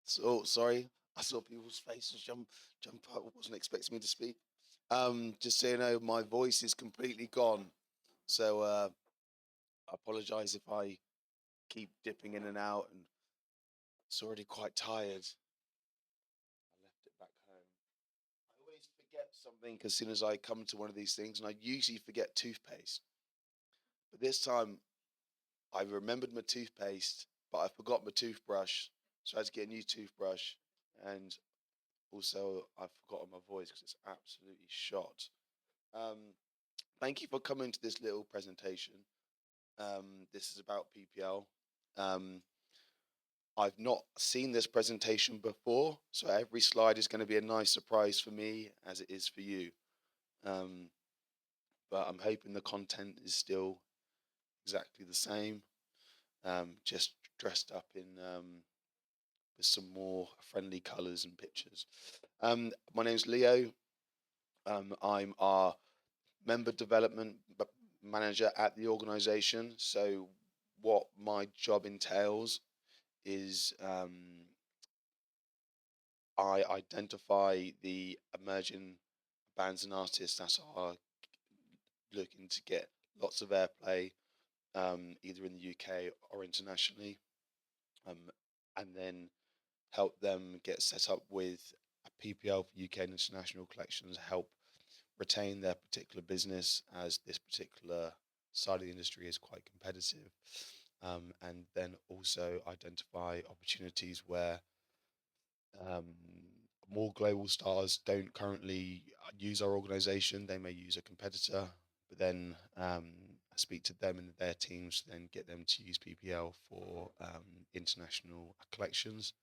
So sorry, I saw people's faces jump up. Wasn't expecting me to speak. Just so you know, my voice is completely gone. So I apologise if I keep dipping in and out, and it's already quite tired. I left it back home. I always forget something as soon as I come to one of these things, and I usually forget toothpaste. But this time I remembered my toothpaste, but I forgot my toothbrush, so I had to get a new toothbrush. And also, I've forgotten my voice because it's absolutely shot. Um, Thank you for coming to this little presentation. This is about PPL. Um, I've not seen this presentation before, so every slide is going to be a nice surprise for me as it is for you. Um, but I'm hoping the content is still exactly the same, just dressed up in with some more friendly colours and pictures. My name's Leo. I'm our member development manager at the organisation. So, what my job entails is I identify the emerging bands and artists that are looking to get lots of airplay, either in the UK or internationally, um, and then help them get set up with a PPL for UK and international collections, help retain their particular business as this particular side of the industry is quite competitive. And then also identify opportunities where um, more global stars don't currently use our organization. They may use a competitor, but then I speak to them and their teams, then get them to use PPL for international collections.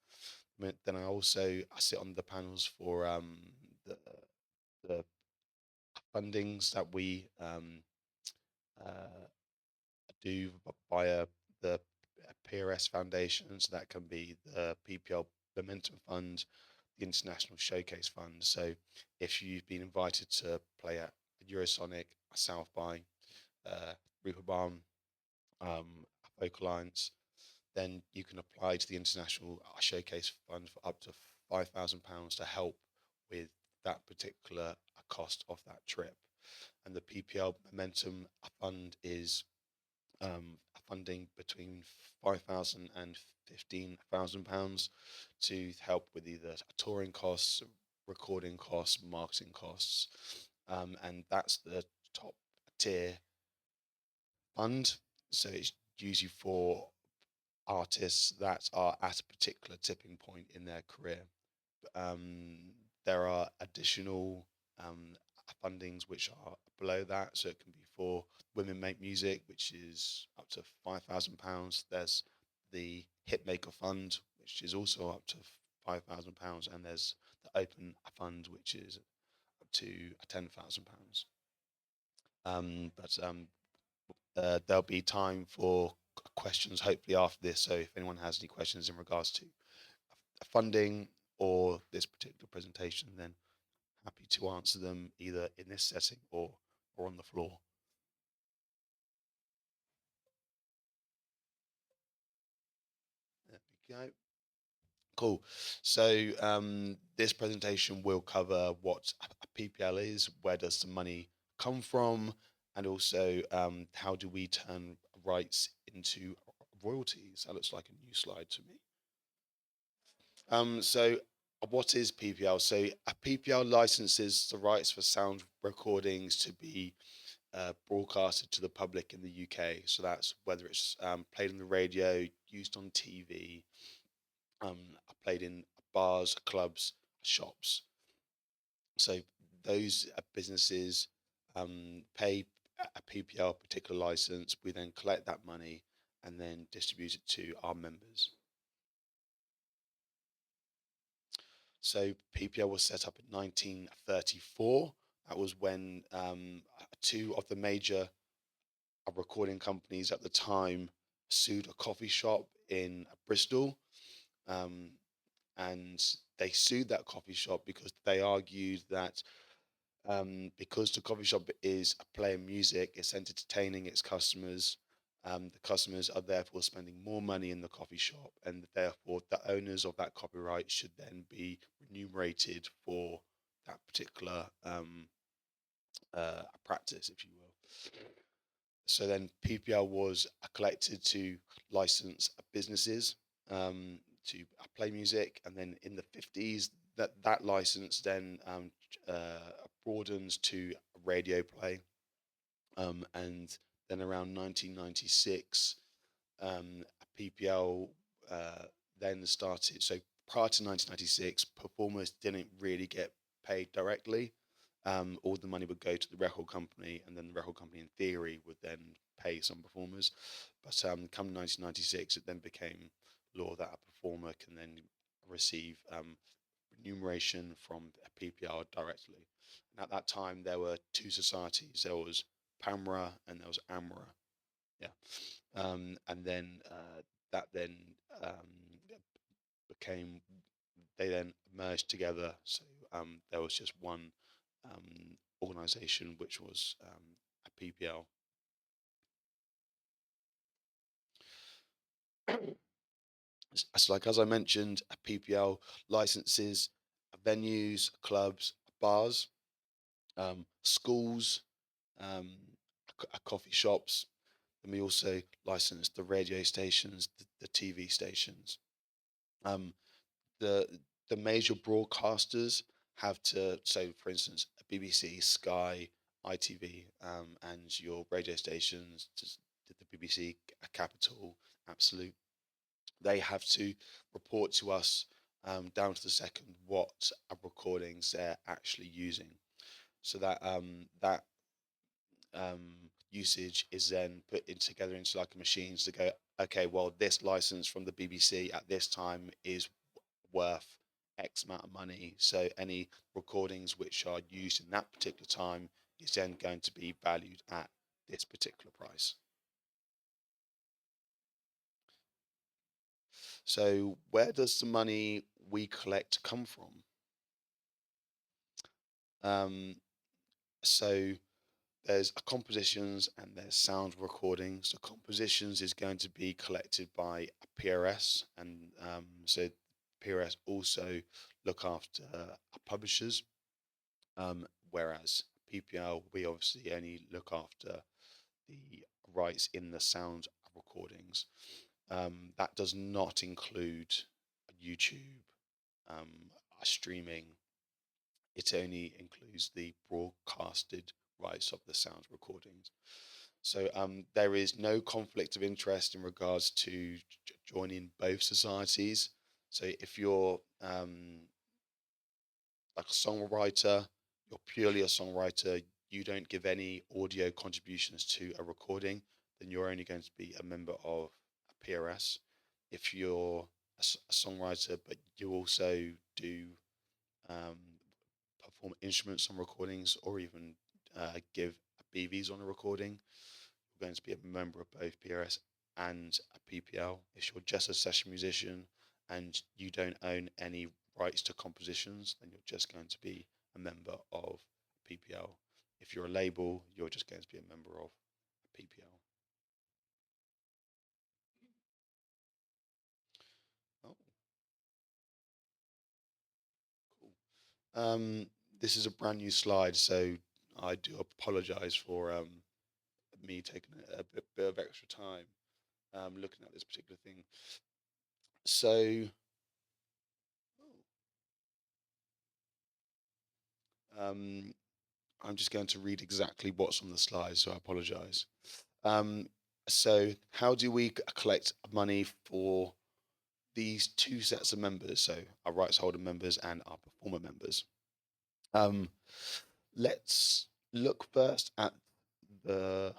Then I sit on the panels for the the fundings that we uh, do via the PRS Foundation. So that can be the PPL Momentum Fund, the International Showcase Fund. So if you've been invited to play at Eurosonic, South by, Reeperbahn, Folk Alliance, then you can apply to the International Showcase Fund for up to £5,000 to help with that particular cost of that trip. And the PPL Momentum Fund is funding between £5,000 and £15,000 to help with either touring costs, recording costs, marketing costs, and that's the top tier fund. So it's usually for artists that are at a particular tipping point in their career. Um, there are additional fundings which are below that. So it can be for Women Make Music, which is up to £5,000. There's the Hitmaker Fund, which is also up to £5,000, and there's the Open Fund, which is up to £10,000. But there'll be time for questions hopefully after this. So if anyone has any questions in regards to funding or this particular presentation, then happy to answer them either in this setting or on the floor. There we go. Cool. So this presentation will cover what a PPL is, where does the money come from, and also how do we turn rights into royalties. That looks like a new slide to me. So what is PPL? So a PPL licenses the rights for sound recordings to be broadcasted to the public in the UK. So that's whether it's played on the radio, used on TV, played in bars, clubs, shops. So those businesses pay a PPL particular license. We then collect that money and then distribute it to our members. So PPL was set up in 1934. That was when two of the major recording companies at the time sued a coffee shop in Bristol. And they sued that coffee shop because they argued that because the coffee shop is playing music, it's entertaining its customers, The customers are therefore spending more money in the coffee shop, and therefore the owners of that copyright should then be remunerated for that particular practice, if you will. So then PPL was collected to license businesses to play music, and then in the 50s, that license then broadens to radio play, and then around 1996, PPL then started. So prior to 1996, performers didn't really get paid directly. All the money would go to the record company, and then the record company, in theory, would then pay some performers. But come 1996, it then became law that a performer can then receive remuneration from a PPR directly. And at that time, there were two societies. There was PAMRA and there was AMRA. Yeah. And then that then became, they then merged together. So there was just one organization, which was a PPL. So, like as I mentioned, a PPL licenses venues, clubs, bars, schools, um, coffee shops, and we also license the radio stations, the TV stations. Um, the the major broadcasters have to, so for instance, BBC, Sky, ITV, and your radio stations, the BBC, Capital, Absolute, they have to report to us down to the second what recordings they're actually using, so that usage is then put in together into like a machines to go, okay, well, this license from the BBC at this time is worth X amount of money. So any recordings which are used in that particular time is then going to be valued at this particular price. So where does the money we collect come from? Um, so there's compositions and there's sound recordings. The compositions is going to be collected by a PRS, and so PRS also look after publishers, whereas PPL, we obviously only look after the rights in the sound recordings. That does not include YouTube streaming. It only includes the broadcasted rights of the sound recordings. So there is no conflict of interest in regards to joining both societies. So if you're like a songwriter, you're purely a songwriter, you don't give any audio contributions to a recording, then you're only going to be a member of a PRS. If you're a songwriter, but you also do um, perform instruments on recordings, or even give BVs on a recording, you're going to be a member of both PRS and a PPL. If you're just a session musician and you don't own any rights to compositions, then you're just going to be a member of PPL. If you're a label, you're just going to be a member of PPL. Oh, cool. This is a brand new slide, so I do apologize for me taking a bit of extra time looking at this particular thing. So, um, I'm just going to read exactly what's on the slide, so I apologize. Um, so, how do we collect money for these two sets of members? So, our rights holder members and our performer members. Um, let's look first at the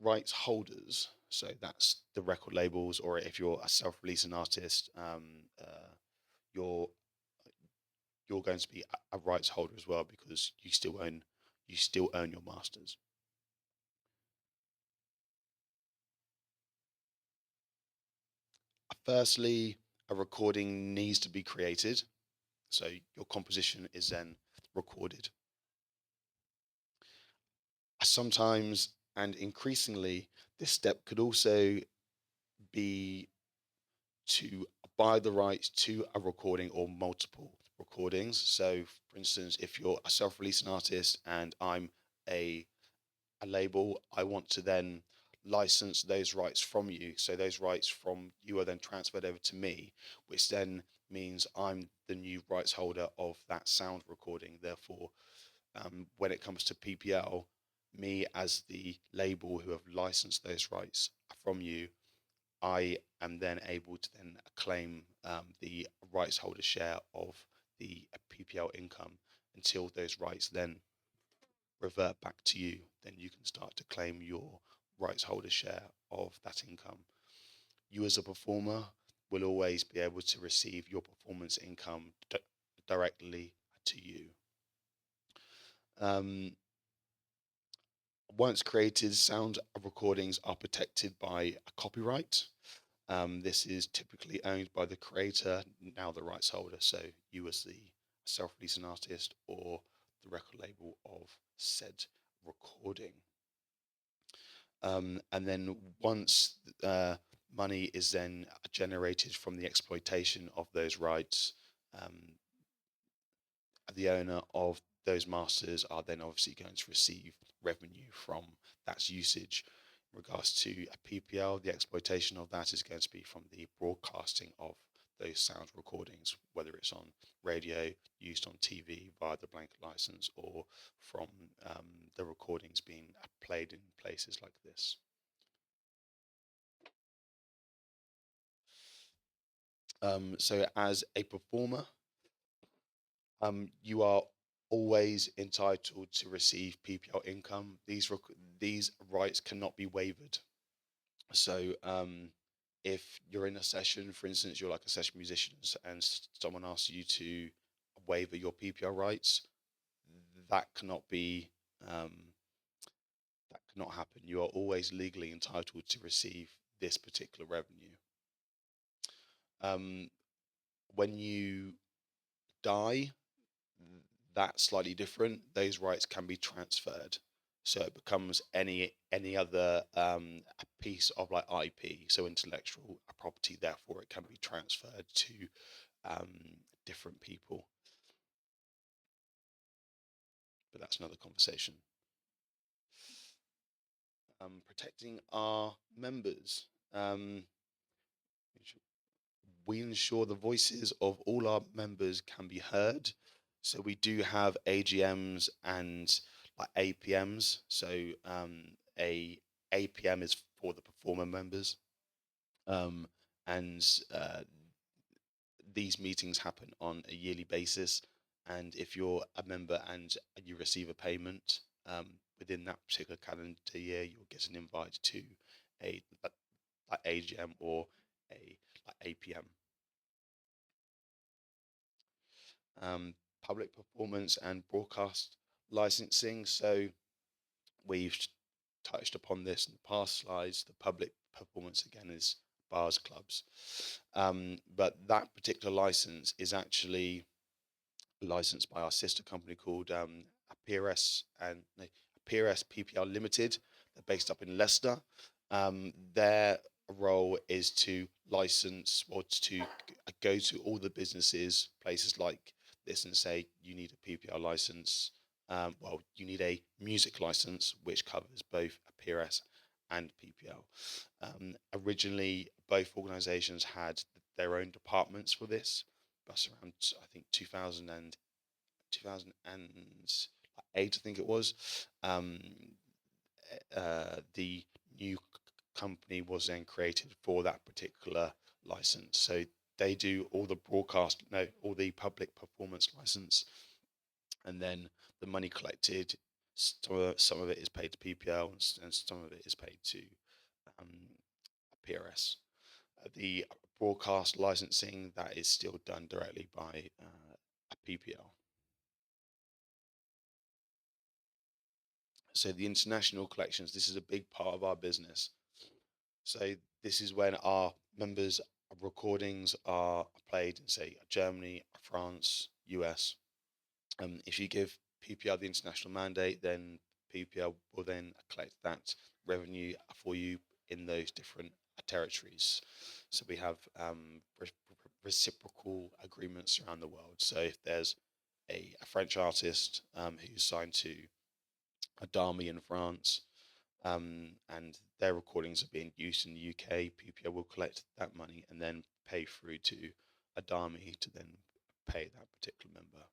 rights holders. So, that's the record labels, or if you're a self-releasing artist, you're you're going to be a rights holder as well, because you still own your masters. Firstly, a recording needs to be created, so your composition is then recorded. Sometimes And increasingly, this step could also be to buy the rights to a recording or multiple recordings. So, for instance, if you're a self-releasing artist and I'm a label, I want to then license those rights from you. So those rights from you are then transferred over to me, which then means I'm the new rights holder of that sound recording. Therefore, when it comes to PPL, me as the label who have licensed those rights from you, I am then able to then claim the rights holder share of the PPL income until those rights then revert back to you. Then you can start to claim your rights holder share of that income. You as a performer will always be able to receive your performance income directly to you. Um, Once created, sound recordings are protected by a copyright. This is typically owned by the creator, now the rights holder. So you as the self-releasing artist or the record label of said recording. And then once money is then generated from the exploitation of those rights, um, the owner of those masters are then obviously going to receive revenue from that usage. In regards to a PPL, the exploitation of that is going to be from the broadcasting of those sound recordings, whether it's on radio, used on TV via the blanket license, or from the recordings being played in places like this. So as a performer, you are always entitled to receive PPL income. These rights cannot be waived. So if you're in a session, for instance, you're like a session musician, and someone asks you to waiver your PPL rights, that cannot be um, that cannot happen. You are always legally entitled to receive this particular revenue. Um, when you die, that's slightly different. Those rights can be transferred, so it becomes any other piece of like IP, so intellectual property. Therefore, it can be transferred to um, different people. But that's another conversation. Protecting our members. We ensure the voices of all our members can be heard. So we do have AGMs and like APMs. So a APM is for the performer members, um, and these meetings happen on a yearly basis. And if you're a member and you receive a payment within that particular calendar year, you'll get an invite to a like AGM or a like APM. Public performance and broadcast licensing. So we've touched upon this in the past slides. The public performance again is bars, clubs, but that particular license is actually licensed by our sister company called PRS and no, PRS PPL Limited. They're based up in Leicester. Their role is to license or to go to all the businesses, places like this, and say you need a PPL license. Well, you need a music license, which covers both a PRS and PPL. Originally, both organisations had their own departments for this. That's around, I think, 2008, I think it was. Um, the new company was then created for that particular license. So they do all the broadcast, no, all the public performance license, and then the money collected, some of it is paid to PPL and some of it is paid to um, PRS. The broadcast licensing, that is still done directly by a PPL. So the international collections, this is a big part of our business. So this is when our members' recordings are played in, say, Germany, France, US. If you give PPR the international mandate, then PPL will then collect that revenue for you in those different territories. So we have reciprocal agreements around the world. So if there's a French artist who's signed to a Dami in France, and their recordings are being used in the UK, PPL will collect that money and then pay through to Adami to then pay that particular member.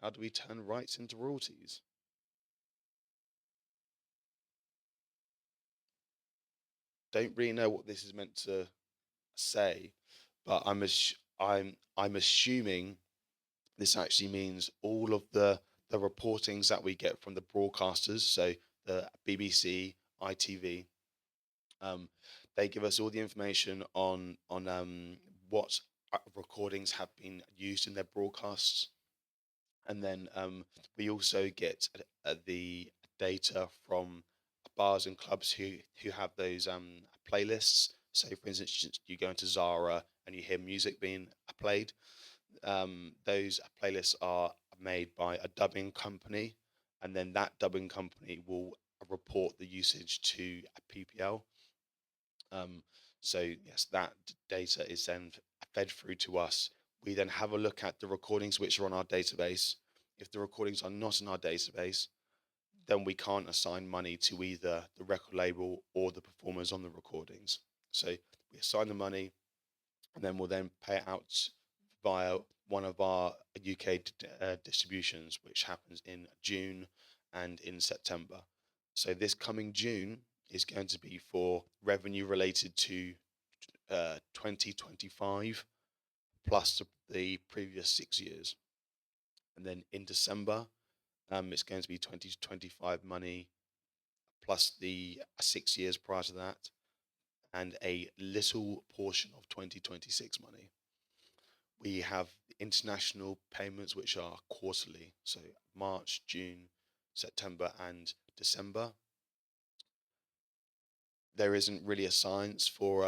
How do we turn rights into royalties? Don't really know what this is meant to say, but I'm assuming this actually means all of the reportings that we get from the broadcasters, so the BBC, ITV, um, they give us all the information on what recordings have been used in their broadcasts, and then we also get the data from bars and clubs who have those playlists. So, for instance, you go into Zara and you hear music being played. Those playlists are made by a dubbing company, and then that dubbing company will report the usage to a PPL. Um, so yes, that data is then fed through to us. We then have a look at the recordings which are on our database. If the recordings are not in our database, then we can't assign money to either the record label or the performers on the recordings. So we assign the money, and then we'll then pay it out via one of our UK distributions, which happens in June and in September. So this coming June is going to be for revenue related to 2025 plus the previous 6 years. And then in December, it's going to be 2025 money plus the 6 years prior to that, and a little portion of 2026 money. We have international payments, which are quarterly, so March, June, September, and December. There isn't really a science for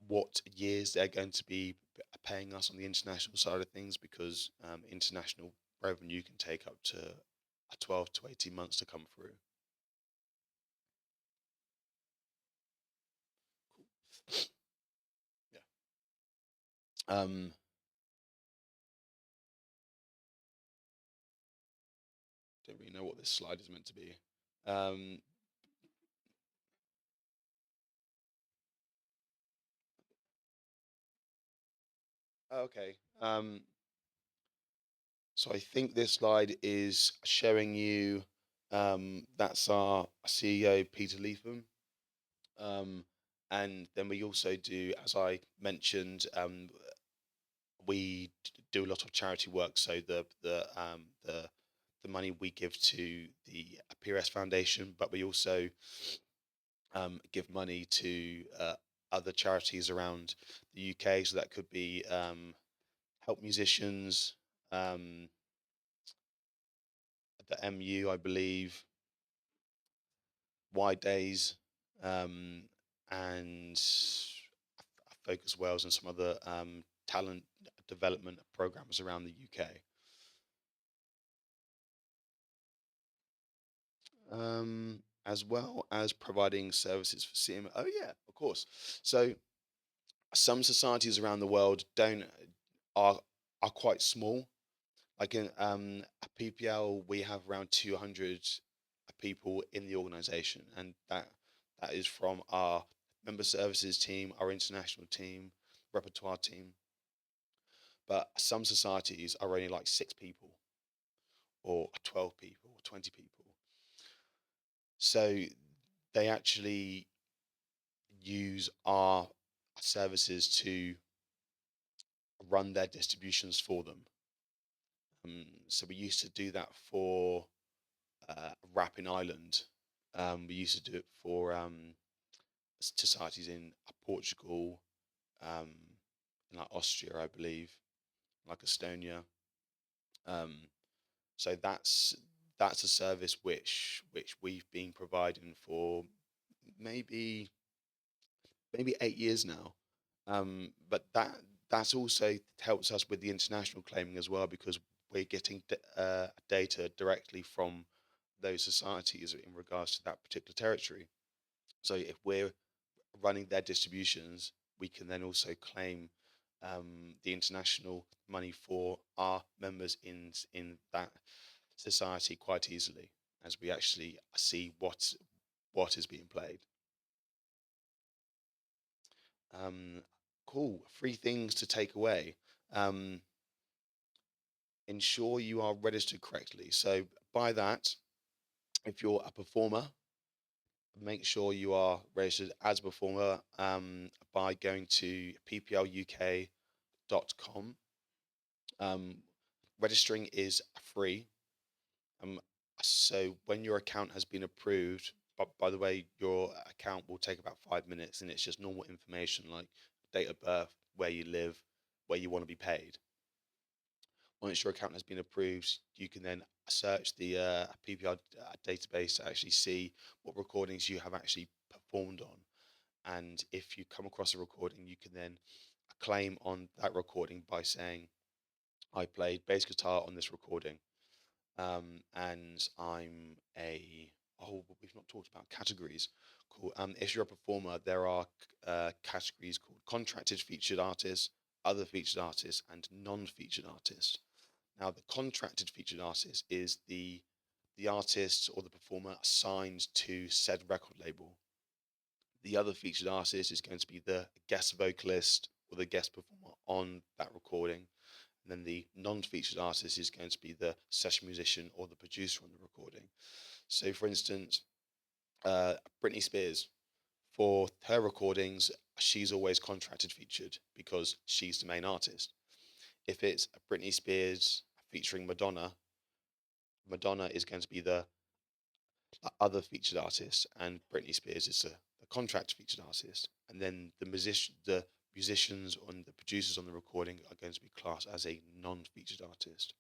what years they're going to be paying us on the international side of things, because international revenue can take up to 12 to 18 months to come through. Yeah. Um, don't really know what this slide is meant to be. Um, okay. So I think this slide is showing you that's our CEO, Peter Leatham. Um, and then we also do, as I mentioned, we do a lot of charity work. So the money we give to the PRS Foundation, but we also give money to other charities around the UK. So that could be help musicians, um, the MU, I believe, Wide Days, um, and Focus Wales, and some other talent development programs around the UK. As well as providing services for CM. Oh yeah, of course. So some societies around the world don't are are quite small. Like in PPL, we have around 200 people in the organisation, and that is from our member services team, our international team, repertoire team. But some societies are only like 6 people, or 12 people, or 20 people. So they actually use our services to run their distributions for them. So we used to do that for Rap in Ireland. We used to do it for societies in Portugal, um, in like Austria, I believe, like Estonia. Um, so that's a service which we've been providing for maybe 8 years now. But That also helps us with the international claiming as well, because we're getting data directly from those societies in regards to that particular territory. So if we're running their distributions, we can then also claim the international money for our members in that society quite easily, as we actually see what is being played. Um, cool. Three things to take away. Um, ensure you are registered correctly. So by that, if you're a performer, make sure you are registered as a performer by going to pplut.com. Registering is free. Um, so when your account has been approved, but by the way, your account will take about 5 minutes, and it's just normal information like date of birth, where you live, where you want to be paid. Once your account has been approved, you can then search the PPL database to actually see what recordings you have actually performed on. And if you come across a recording, you can then claim on that recording by saying, I played bass guitar on this recording, and I'm a we've not talked about categories. Cool. If you're a performer, there are categories called contracted featured artists, other featured artists, and non-featured artists. Now, the contracted featured artist is the artist or the performer assigned to said record label. The other featured artist is going to be the guest vocalist or the guest performer on that recording. And then the non-featured artist is going to be the session musician or the producer on the recording. So, for instance, Britney Spears, for her recordings, she's always contracted featured because she's the main artist. If it's Britney Spears featuring Madonna, Madonna is going to be the other featured artist, and Britney Spears is the contract featured artist. And then the musicians and the producers on the recording are going to be classed as a non-featured artist.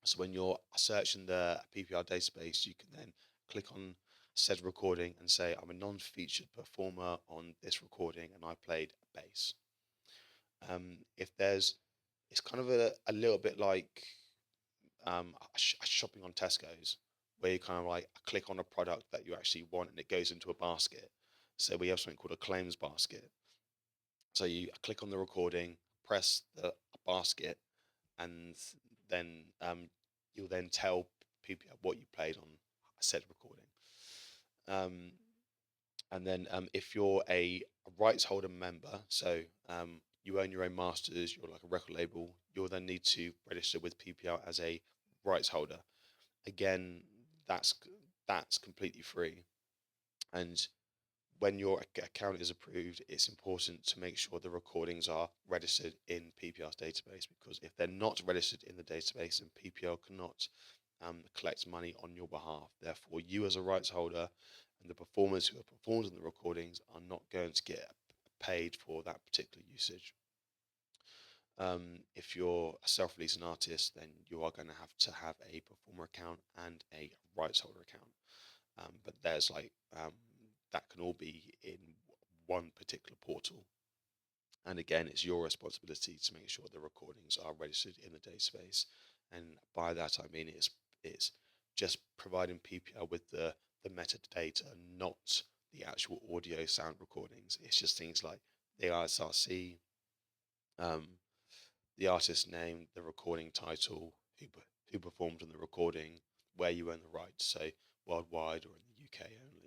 So when you're searching the PPR database, you can then click on said recording and say, I'm a non-featured performer on this recording and I played bass. If there's, it's kind of a little bit like shopping on Tesco's, where you kind of like click on a product that you actually want and it goes into a basket. So we have something called a claims basket. So you click on the recording, press the basket, and then you'll then tell people what you played on a said recording. Um, and then if you're a rights holder member, so you own your own masters, you're like a record label, you'll then need to register with PPL as a rights holder. Again, that's that's completely free. And when your account is approved, it's important to make sure the recordings are registered in PPL's database, because if they're not registered in the database, then PPL cannot collect money on your behalf. Therefore, you as a rights holder and the performers who have performed in the recordings are not going to get paid for that particular usage. If you're a self-releasing artist, then you are going to have a performer account and a rights holder account. But there's that can all be in one particular portal. And again, it's your responsibility to make sure the recordings are registered in the database. And by that I mean it's just providing PPL with the metadata, not the actual audio sound recordings. It's just things like the ISRC, um, the artist name, the recording title, who performed on the recording, where you own the rights, so worldwide or in the UK only.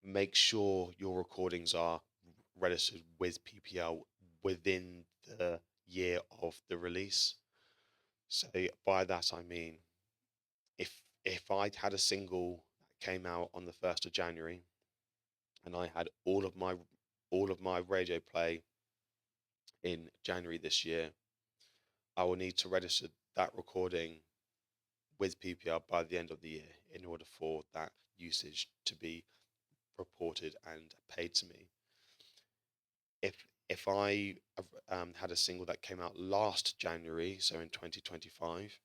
Make sure your recordings are registered with PPL within the year of the release. So by that I mean, if I'd had a single that came out on the 1st of January and I had all of my radio play in January this year, I will need to register that recording with PPL by the end of the year in order for that usage to be reported and paid to me. If I had a single that came out last January, so in 2025,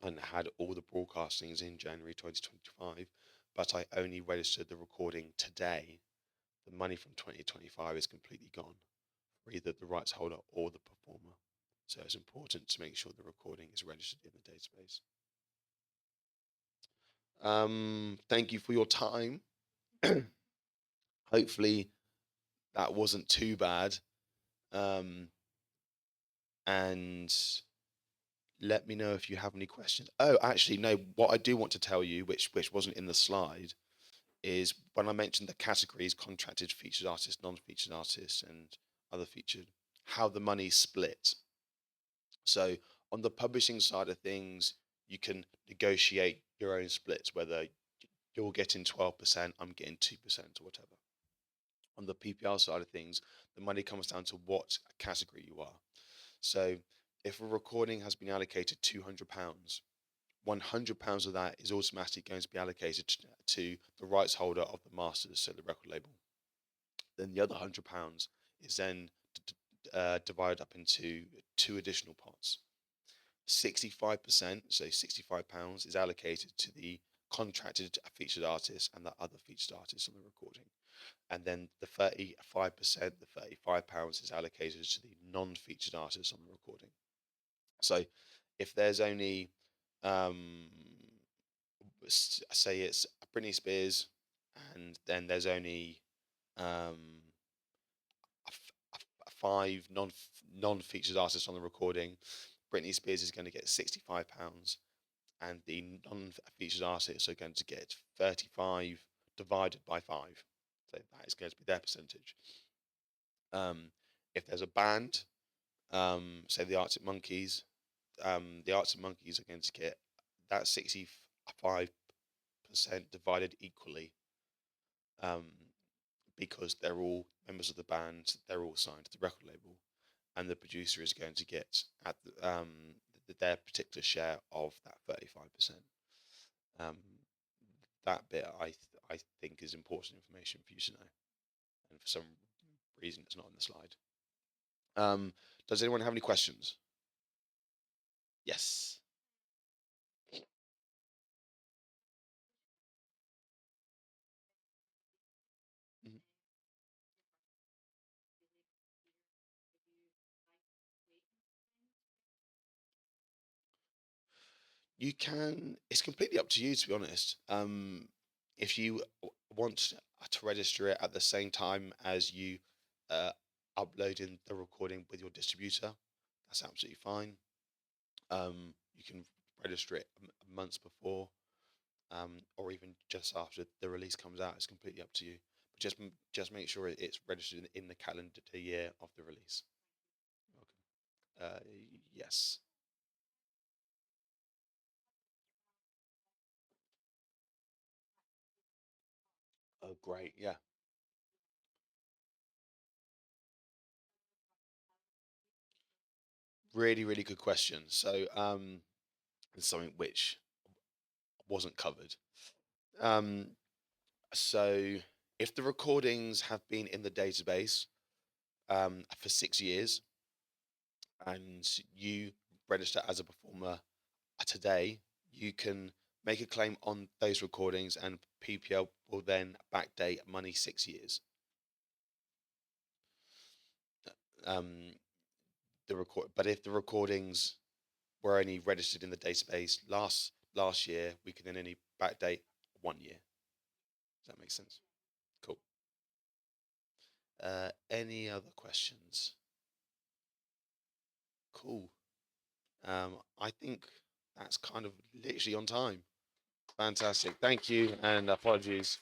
and had all the broadcastings in January 2025, but I only registered the recording today, the money from 2025 is completely gone for either the rights holder or the performer. So it's important to make sure the recording is registered in the database. Thank you for your time. Hopefully that wasn't too bad. And let me know if you have any questions. Oh, actually, no, what I do want to tell you, which wasn't in the slide, is when I mentioned the categories, contracted, featured artists, non-featured artists, and other featured, how the money's split. So on the publishing side of things, you can negotiate your own splits, whether you're getting 12%, I'm getting 2% or whatever. On the PPL side of things, the money comes down to what category you are. So if a recording has been allocated £200, £100 of that is automatically going to be allocated to the rights holder of the masters, so the record label. Then the other £100 is then divided up into two additional pots. 65%, so £65, is allocated to the contracted featured artist and the other featured artist on the recording. And then the 35%, the £35 is allocated to the non-featured artists on the recording. So if there's only, say it's Britney Spears, and then there's only five non-featured artists on the recording, Britney Spears is going to get £65, and the non-featured artists are going to get 35 divided by 5. So that is going to be their percentage. If there's a band, say the Arctic Monkeys, the Arctic Monkeys are going to get that 65% divided equally, because they're all members of the band, they're all signed to the record label, and the producer is going to get at their particular share of that 35%. That bit I think is important information for you to know, and for some reason it's not on the slide. Does anyone have any questions? Yes. Mhm. You can. It's completely up to you, to be honest. If you want to register it at the same time as you uh, uploading the recording with your distributor, that's absolutely fine. You can register it months before, or even just after the release comes out. It's completely up to you. But just make sure it's registered in the calendar year of the release. Okay. Yes. Oh, great. Yeah. Really, really good question. So, it's something which wasn't covered. Um, so if the recordings have been in the database for 6 years, and you register as a performer today, you can make a claim on those recordings, and PPL will then backdate money 6 years. Um, but if the recordings were only registered in the database last year, we can then only backdate 1 year. Does that make sense? Cool. Any other questions? Cool. I think that's kind of literally on time. Fantastic. Thank you, and apologies